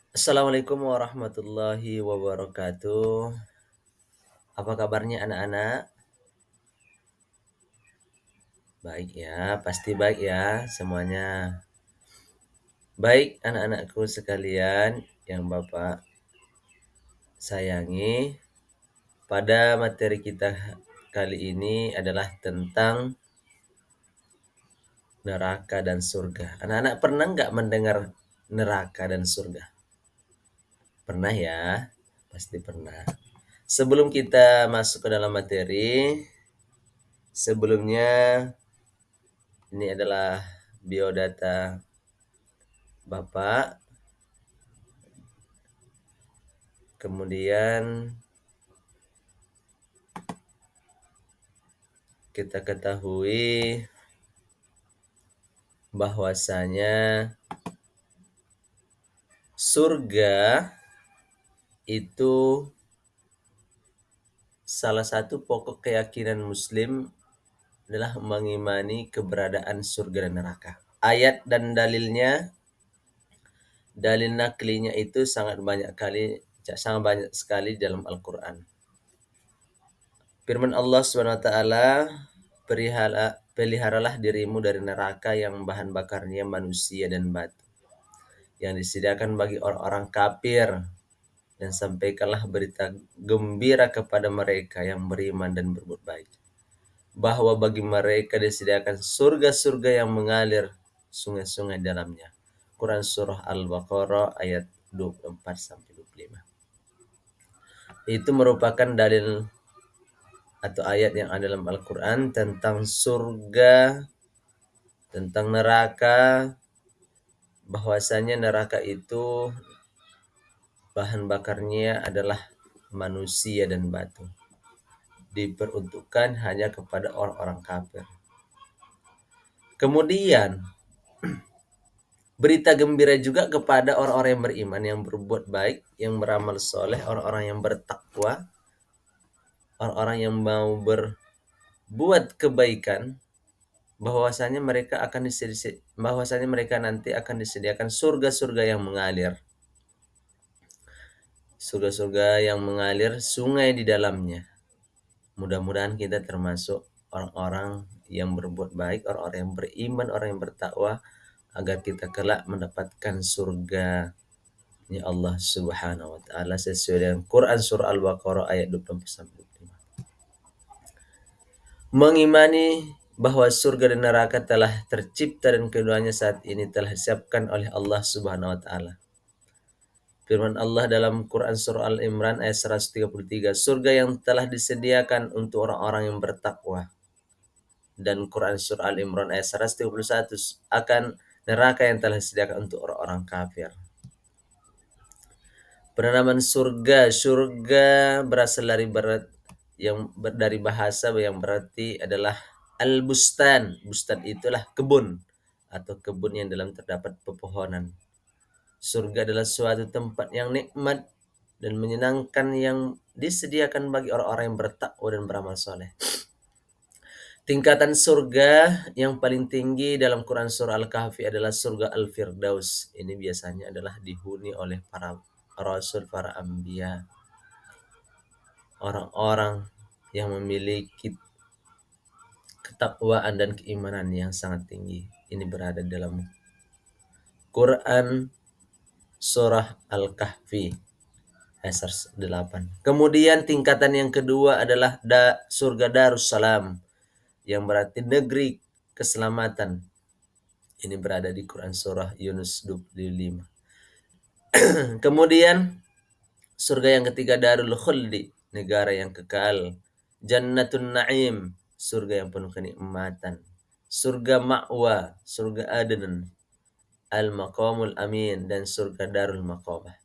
Assalamualaikum warahmatullahi wabarakatuh. Apa kabarnya anak-anak? Baik ya, pasti baik ya semuanya. Baik anak-anakku sekalian yang Bapak sayangi, pada materi kita kali ini adalah tentang neraka dan surga. Anak-anak pernah nggak mendengar neraka dan surga? Pernah ya? Pasti pernah. Sebelum kita masuk ke dalam materi, sebelumnya ini adalah biodata Bapak. Kemudian kita ketahui bahwasanya surga itu salah satu pokok keyakinan Muslim adalah mengimani keberadaan surga dan neraka. Ayat dan dalil naklinya itu sangat banyak sekali dalam Al-Quran. Firman Allah SWT, peliharalah dirimu dari neraka yang bahan bakarnya manusia dan batu, yang disediakan bagi orang-orang kafir, dan sampaikanlah berita gembira kepada mereka yang beriman dan berbuat baik, bahwa bagi mereka disediakan surga-surga yang mengalir sungai-sungai dalamnya. Quran Surah Al-Baqarah ayat 24-25. Itu merupakan dalil atau ayat yang ada dalam Al-Quran tentang surga, tentang neraka, bahwasanya neraka itu bahan bakarnya adalah manusia dan batu, diperuntukkan hanya kepada orang-orang kafir. Kemudian berita gembira juga kepada orang-orang yang beriman, yang berbuat baik, yang beramal soleh, orang-orang yang bertakwa, orang-orang yang mau berbuat kebaikan, bahwasanya mereka nanti akan disediakan surga-surga yang mengalir. Surga-surga yang mengalir sungai di dalamnya. Mudah-mudahan kita termasuk orang-orang yang berbuat baik, orang-orang yang beriman, orang yang bertakwa, agar kita kelak mendapatkan surga ya Allah Subhanahu wa taala sesuai dengan Quran surah Al-Baqarah ayat 24-25. Mengimani bahwa surga dan neraka telah tercipta dan keduanya saat ini telah disiapkan oleh Allah Subhanahu wa taala. Firman Allah dalam Quran surah Al-Imran ayat 133, surga yang telah disediakan untuk orang-orang yang bertakwa. Dan Quran surah Al-Imran ayat 131, akan neraka yang telah disediakan untuk orang-orang kafir. Penamaan surga berasal dari bahasa yang berarti adalah al-bustan. Bustan itulah kebun atau kebun yang dalam terdapat pepohonan. Surga adalah suatu tempat yang nikmat dan menyenangkan yang disediakan bagi orang-orang yang bertakwa dan beramal soleh. Tingkatan surga yang paling tinggi dalam Quran surah Al-Kahfi adalah surga Al-Firdaus. Ini biasanya adalah dihuni oleh para rasul, para anbiya, orang-orang yang memiliki ketakwaan dan keimanan yang sangat tinggi. Ini berada dalam Quran surah Al-Kahfi ayat 8. Kemudian tingkatan yang kedua adalah surga Darussalam, yang berarti negeri keselamatan. Ini berada di Quran surah Yunus 25. Kemudian surga yang ketiga Darul Khuldi, negara yang kekal. Jannatun Na'im, surga yang penuh kenikmatan. Surga Ma'wa, surga Aden. Al-Maqamul Amin, dan surga Darul Maqamah.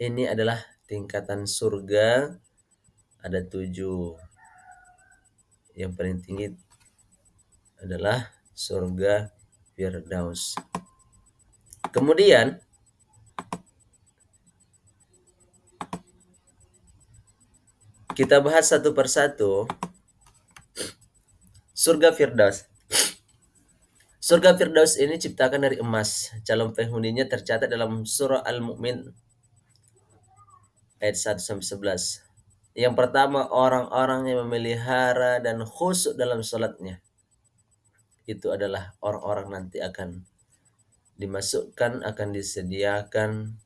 Ini adalah tingkatan surga, ada 7. Yang paling tinggi adalah surga Firdaus. Kemudian kita bahas satu persatu surga Firdaus. Surga Firdaus ini ciptakan dari emas. Calon penghuninya tercatat dalam surah Al-Mu'min ayat 1 sampai 11. Yang pertama, orang-orang yang memelihara dan khusyuk dalam salatnya. Itu adalah orang-orang nanti akan dimasukkan, akan disediakan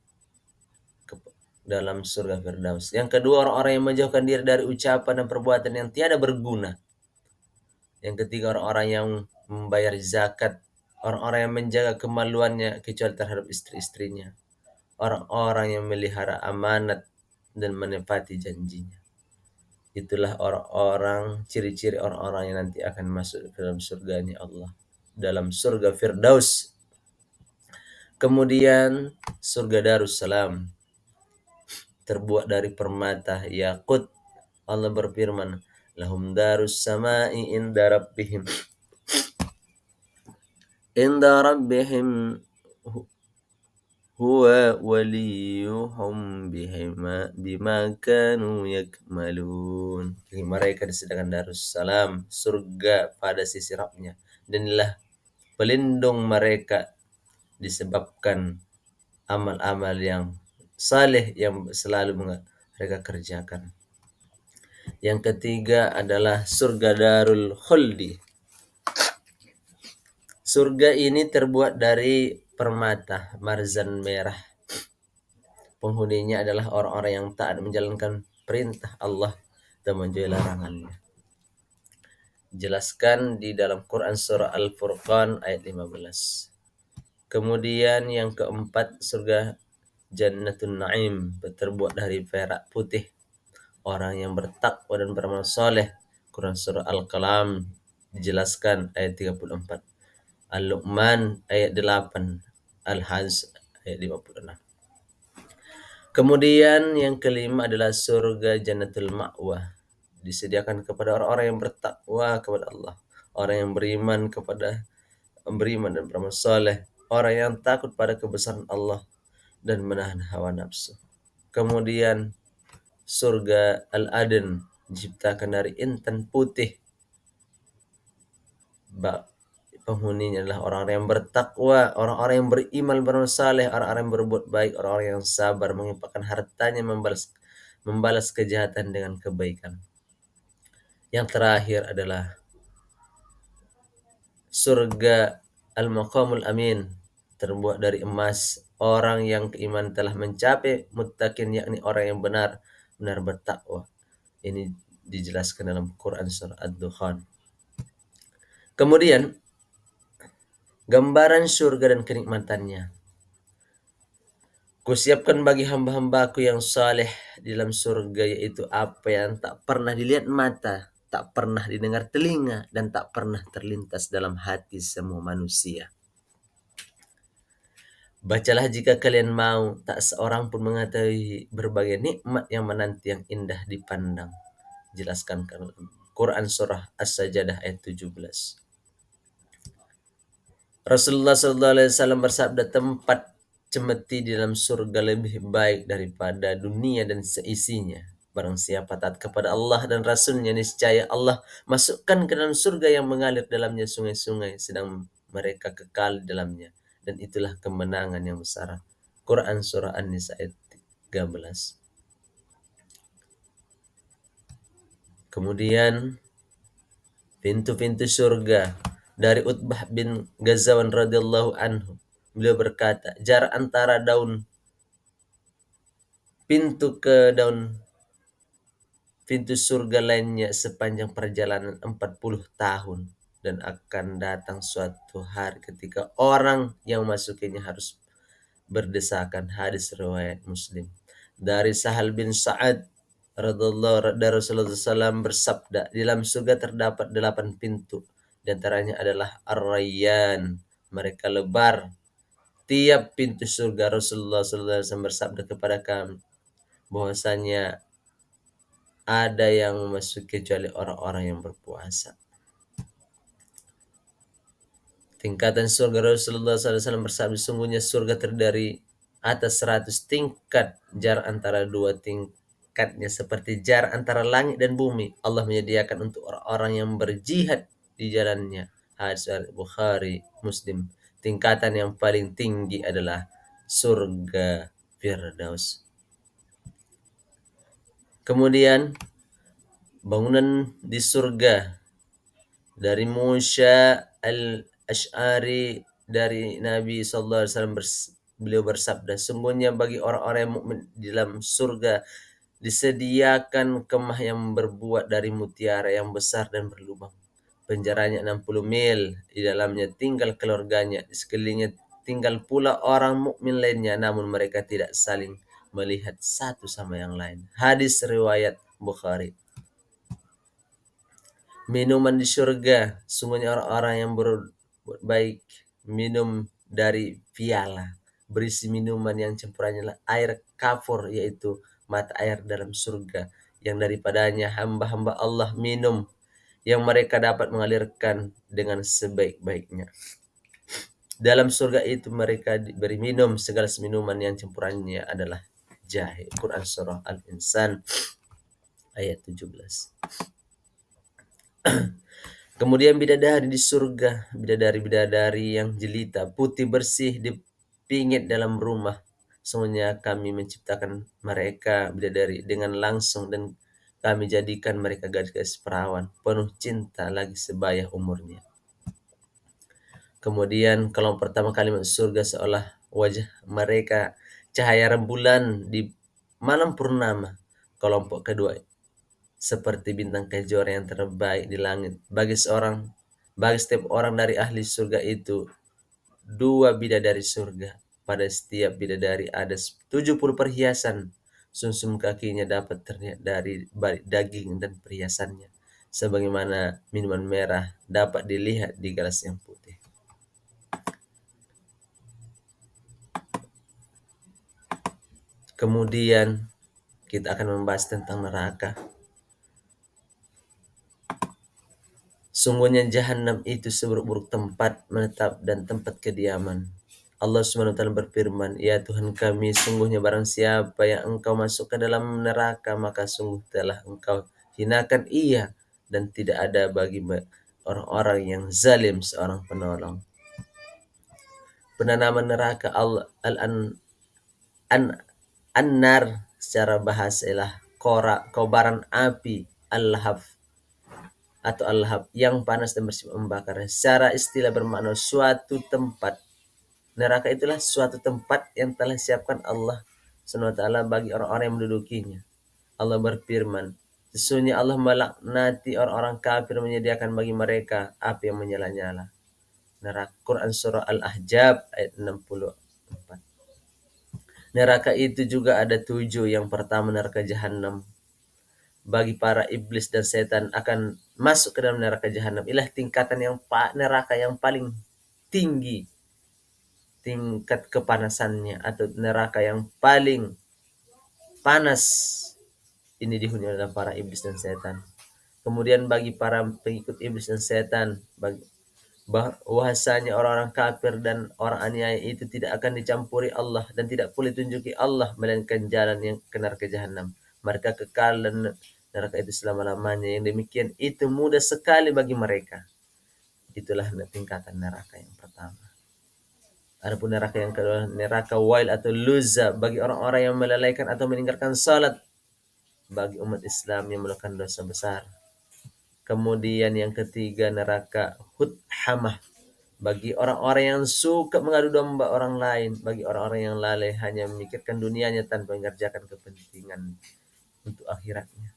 ke dalam surga Firdaus. Yang kedua, orang-orang yang menjauhkan diri dari ucapan dan perbuatan yang tiada berguna. Yang ketiga, orang-orang yang membayar zakat, orang-orang yang menjaga kemaluannya kecuali terhadap istri-istrinya, orang-orang yang melihara amanat dan menepati janjinya. Itulah orang-orang, ciri-ciri orang-orang yang nanti akan masuk ke dalam surganya Allah, dalam surga Firdaus. Kemudian surga Darussalam terbuat dari permata yakut. Allah berfirman, lahum darus sama'i inda rabbihim huwa waliyuhum bima kanu yakmalun. Jadi mereka disediakan Darussalam, surga pada sisi Rabbnya, dan inilah pelindung mereka disebabkan amal-amal yang saleh yang selalu mereka kerjakan. Yang ketiga adalah surga Darul Khuldi. Surga ini terbuat dari permata marzan merah. Penghuninya adalah orang-orang yang taat menjalankan perintah Allah dan menjauhi larangannya. Jelaskan di dalam Quran surah Al-Furqan ayat 15. Kemudian yang keempat, surga Jannatun Naim terbuat dari perak putih. Orang yang bertakwa dan beramal soleh. Quran surah Al-Qalam dijelaskan ayat 34. Al-Luqman ayat 8. Al-Hajj ayat 56. Kemudian yang kelima adalah surga Jannatul Ma'wah. Disediakan kepada orang-orang yang bertakwa kepada Allah, orang yang beriman dan beramal soleh, orang yang takut pada kebesaran Allah dan menahan hawa nafsu. Kemudian surga Al-Aden diciptakan dari intan putih. Penghuninya adalah orang-orang yang bertakwa, orang-orang yang beriman, beramal saleh, orang-orang yang berbuat baik, orang-orang yang sabar menginfakkan hartanya, membalas kejahatan dengan kebaikan. Yang terakhir adalah surga Al-Maqamul Amin terbuat dari emas. Orang yang keimanan telah mencapai muttaqin, yakni orang yang benar bertakwa. Ini dijelaskan dalam Quran surah Ad-Dukhan. Kemudian gambaran surga dan kenikmatannya. Kusiapkan bagi hamba-hambaku yang saleh di dalam surga, yaitu apa yang tak pernah dilihat mata, tak pernah didengar telinga, dan tak pernah terlintas dalam hati semua manusia. Bacalah jika kalian mau, tak seorang pun mengetahui berbagai nikmat yang menanti yang indah dipandang. Jelaskan Quran surah As-Sajdah ayat 17. Rasulullah SAW bersabda, tempat cemeti di dalam surga lebih baik daripada dunia dan seisinya. Barang siapa taat kepada Allah dan Rasulnya, niscaya Allah masukkan ke dalam surga yang mengalir dalamnya sungai-sungai, sedang mereka kekal di dalamnya. Dan itulah kemenangan yang besar. Quran surah An-Nisa ayat 13. Kemudian pintu-pintu surga dari Utbah bin Ghazwan radhiyallahu anhu. Beliau berkata, jarak antara pintu surga lainnya sepanjang perjalanan 40 tahun, dan akan datang suatu hari ketika orang yang masukinya harus berdesakan. Hadis riwayat Muslim. Dari Sahal bin Sa'ad radhiyallahu dari Rasulullah SAW bersabda, di dalam surga terdapat 8 pintu. Di antaranya adalah Ar-Rayyan, mereka lebar. Tiap pintu surga Rasulullah SAW bersabda kepada kami bahwasanya ada yang masuk kecuali orang-orang yang berpuasa. Tingkatan surga Rasulullah SAW bersabda, sungguhnya surga terdiri atas 100 tingkat, jarak antara dua tingkatnya seperti jarak antara langit dan bumi. Allah menyediakan untuk orang-orang yang berjihad di jalannya Hadis Bukhari, Muslim. Tingkatan yang paling tinggi adalah surga Firdaus. Kemudian bangunan di surga dari Musa al-Ash'ari, dari Nabi sallallahu alaihi wasallam, beliau bersabda, sungguhnya bagi orang-orang yang mukmin di dalam surga disediakan kemah yang berbuat dari mutiara yang besar dan berlubang. Penjaranya 60 mil, di dalamnya tinggal keluarganya, di sekelilingnya tinggal pula orang mukmin lainnya, namun mereka tidak saling melihat satu sama yang lain. Hadis riwayat Bukhari. Minuman di surga, sungguhnya orang-orang yang berbuat baik minum dari piala berisi minuman yang campurannya adalah air kafur, yaitu mata air dalam surga, yang daripadanya hamba-hamba Allah minum, yang mereka dapat mengalirkan dengan sebaik-baiknya. Dalam surga itu mereka diberi minum segala minuman yang campurannya adalah jahe. Quran Surah Al-Insan ayat 17. Kemudian bidadari di surga, bidadari-bidadari yang jelita, putih bersih di pingit dalam rumah. Semuanya kami menciptakan mereka bidadari dengan langsung, dan kami jadikan mereka gadis-gadis perawan, penuh cinta lagi sebaya umurnya. Kemudian kalau pertama kali masuk surga, seolah wajah mereka cahaya rembulan di malam purnama. Kelompok kedua seperti bintang kejora yang terbaik di langit. Bagi setiap orang dari ahli surga itu 2 bidadari surga. Pada setiap bidadari ada 70 perhiasan. Sumsum kakinya dapat terlihat dari daging dan perhiasannya, sebagaimana minuman merah dapat dilihat di gelas yang putih. Kemudian kita akan membahas tentang neraka. Sungguhnya jahanam itu seburuk-buruk tempat menetap dan tempat kediaman. Allah SWT berfirman, ya Tuhan kami, sungguhnya barang siapa yang engkau masukkan dalam neraka, maka sungguh telah engkau hinakan ia, dan tidak ada bagi orang-orang yang zalim seorang penolong. Penanaman neraka an-nar secara bahasa ialah kobaran api, al-lahab atau al-lahab yang panas dan bersifat membakar. Secara istilah bermakna suatu tempat. Neraka itulah suatu tempat yang telah disiapkan Allah SWT bagi orang-orang yang mendudukinya. Allah berfirman, sesungguhnya Allah melaknati orang-orang kafir, menyediakan bagi mereka api yang menyala-nyala. Neraka. Quran Surah Al-Ahzab ayat 64. Neraka itu juga ada 7. Yang pertama neraka jahanam. Bagi para iblis dan setan akan masuk ke dalam neraka jahanam. Inilah tingkatan neraka yang paling tinggi, tingkat kepanasannya, atau neraka yang paling panas ini dihuni oleh para iblis dan setan. Kemudian bagi para pengikut iblis dan setan, bahwasanya orang-orang kafir dan orang aniaya itu tidak akan dicampuri Allah dan tidak boleh tunjuki Allah melainkan jalan yang ke neraka jahanam. Mereka kekal dan neraka itu selama-lamanya. Yang demikian itu mudah sekali bagi mereka. Itulah tingkatan neraka yang pertama. Adapun neraka yang kedua, neraka wail atau luza, bagi orang-orang yang melalaikan atau meninggalkan salat, bagi umat Islam yang melakukan dosa besar. Kemudian yang ketiga neraka huthamah, bagi orang-orang yang suka mengadu domba orang lain, bagi orang-orang yang lalai hanya memikirkan dunianya tanpa mengerjakan kepentingan untuk akhiratnya.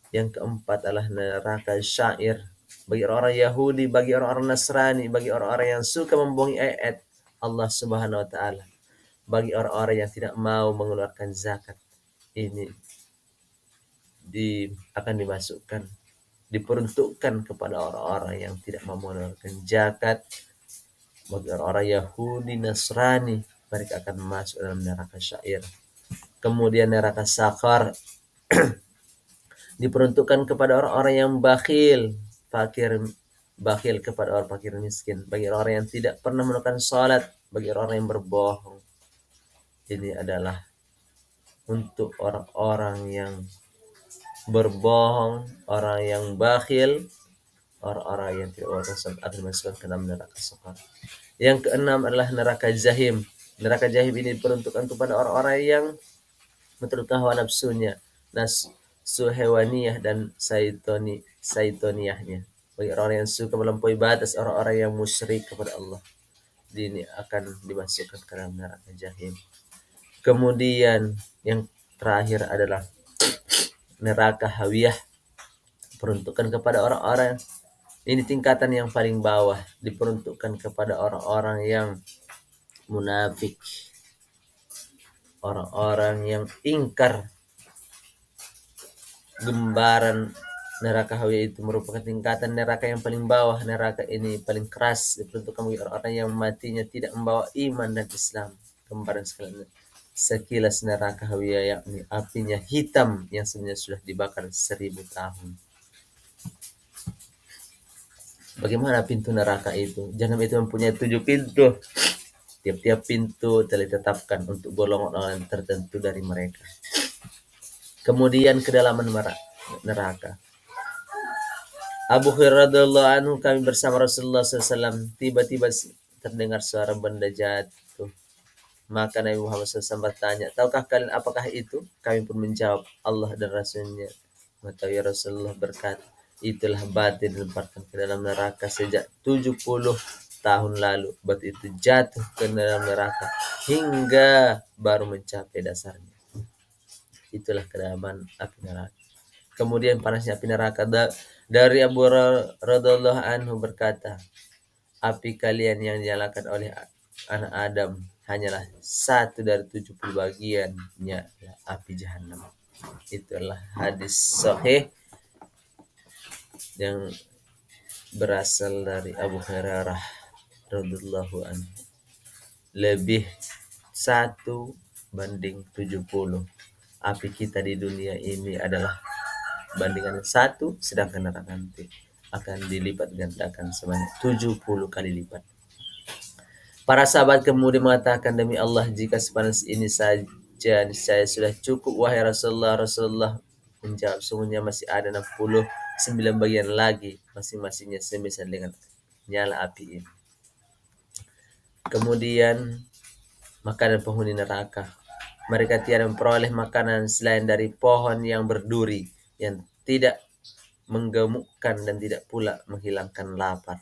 Yang keempat adalah neraka syair, bagi orang-orang Yahudi, bagi orang-orang Nasrani, bagi orang-orang yang suka membohongi ayat Allah Subhanahu wa taala, bagi orang-orang yang tidak mau mengeluarkan zakat. Ini akan diperuntukkan kepada orang-orang yang tidak mau mengeluarkan zakat. Bagi orang-orang Yahudi, Nasrani, mereka akan masuk dalam neraka syair. Kemudian neraka sakar diperuntukkan kepada orang-orang yang bakhil kepada orang fakir miskin, bagi orang yang tidak pernah melakukan salat, bagi orang yang berbohong. Ini adalah untuk orang-orang yang berbohong, orang yang bakhil, orang-orang yang tidak bertaubat akan dimasukkan ke dalam neraka Saqar. Yang keenam adalah neraka Jahim. Neraka Jahim ini diperuntukkan kepada orang-orang yang menurutkan hawa nafsunya, nafsu hewaniyah dan saitoniyahnya. Bagi orang yang suka melampaui batas, orang-orang yang musyrik kepada Allah, ini akan dimasukkan ke dalam neraka Jahim. Kemudian yang terakhir adalah neraka Hawiyah, peruntukan kepada orang-orang, ini tingkatan yang paling bawah, diperuntukkan kepada orang-orang yang munafik, orang-orang yang ingkar. Gambaran neraka Hawiyah itu merupakan tingkatan neraka yang paling bawah. Neraka ini paling keras, diperuntukkan bagi orang-orang yang matinya tidak membawa iman dan Islam. Gambaran sekilas neraka Hawiyah, yakni apinya hitam yang sebenarnya sudah dibakar 1000 tahun. Bagaimana pintu neraka itu? Jahanam itu mempunyai 7 pintu. Tiap-tiap pintu telah ditetapkan untuk golongan tertentu dari mereka. Kemudian kedalaman neraka. Abu Hurairah radhiyallahu anhu, kami bersama Rasulullah SAW, tiba-tiba terdengar suara benda jatuh. Maka Nabi Muhammad SAW bertanya, tahukah kalian apakah itu? Kami pun menjawab, Allah dan Rasulnya. Maka ya Rasulullah berkata, itulah batu dilemparkan ke dalam neraka sejak 70 tahun lalu. Batu itu jatuh ke dalam neraka hingga baru mencapai dasarnya. Itulah kedalaman api neraka. Kemudian panasnya api neraka. Dari Abu radhiyallahu anhu berkata, api kalian yang dinyalakan oleh anak Adam hanyalah 1 dari 70 bagiannya api jahanam. Itulah hadis sahih yang berasal dari Abu Hurairah radhiyallahu anhu. Lebih 1:70. Api kita di dunia ini adalah bandingan 1, sedangkan neraka nanti akan dilipat gandakan sebanyak 70 kali lipat. Para sahabat kemudian mengatakan, demi Allah, jika sepanas ini saja saya sudah cukup wahai Rasulullah. Rasulullah menjawab, sungguhnya masih ada 69 bagian lagi, masing-masingnya semisal dengan nyala api ini. Kemudian makanan penghuni neraka. Mereka tiada memperoleh makanan selain dari pohon yang berduri, yang tidak menggemukkan dan tidak pula menghilangkan lapar.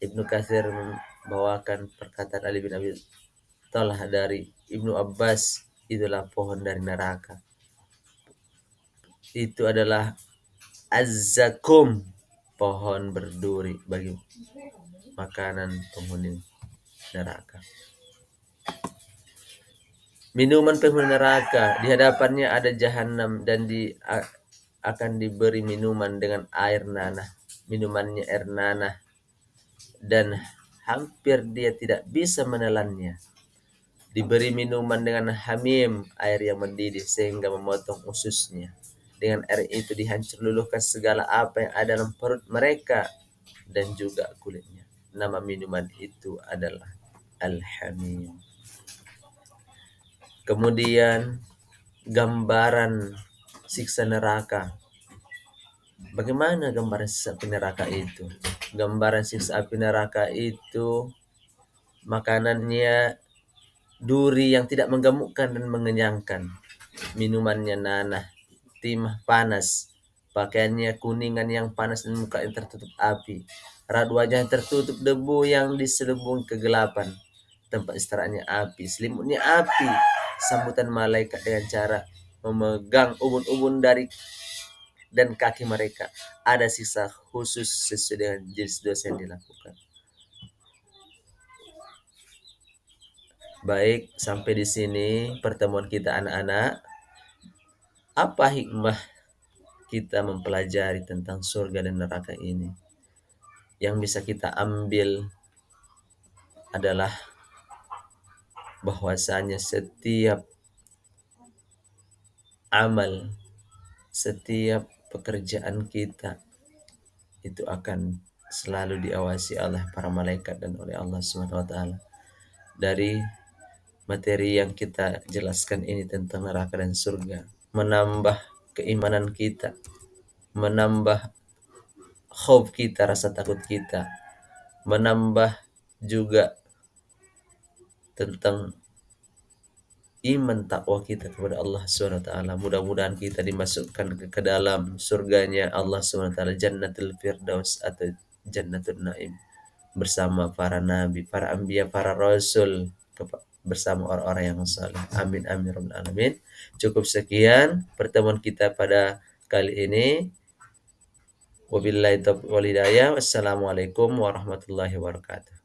Ibnu Katsir membawakan perkataan Ali bin Abi Thalib dari Ibnu Abbas, itulah pohon dari neraka. Itu adalah azzakum, pohon berduri bagi makanan penghuni neraka. Minuman penghuni neraka, di hadapannya ada jahanam dan akan diberi minuman dengan air nanah. Minumannya air nanah dan hampir dia tidak bisa menelannya. Diberi minuman dengan hamim, air yang mendidih sehingga memotong ususnya. Dengan air itu dihancur luluhkan segala apa yang ada dalam perut mereka dan juga kulitnya. Nama minuman itu adalah al-hamim. Kemudian gambaran siksa neraka. Bagaimana gambaran siksa api neraka itu? Gambaran siksa api neraka itu makanannya duri yang tidak menggemukkan dan mengenyangkan. Minumannya nanah, timah panas, pakaiannya kuningan yang panas dan muka yang tertutup api. Raut wajah yang tertutup debu yang diselubung kegelapan. Tempat istirahatnya api, selimutnya api. Sambutan malaikat dengan cara memegang ubun-ubun dari dan kaki mereka. Ada sisa khusus sesuai dengan jenis dosa yang dilakukan. Baik, sampai di sini pertemuan kita anak-anak. Apa hikmah kita mempelajari tentang surga dan neraka ini? Yang bisa kita ambil adalah bahwasanya setiap amal, setiap pekerjaan kita itu akan selalu diawasi oleh para malaikat dan oleh Allah Subhanahu wa taala. Dari materi yang kita jelaskan ini tentang neraka dan surga, menambah keimanan kita, menambah khauf kita, rasa takut kita, menambah juga tentang iman takwa kita kepada Allah Subhanahu wa taala. Mudah-mudahan kita dimasukkan ke dalam surganya Allah Subhanahu wa taala, Jannatul Firdaus atau Jannatul Naim, bersama para nabi, para anbiya, para rasul, bersama orang-orang yang saleh. Amin amin rabbal alamin. Cukup sekian pertemuan kita pada kali ini. Wabillahi taufiq wal hidayah. Wassalamualaikum warahmatullahi wabarakatuh.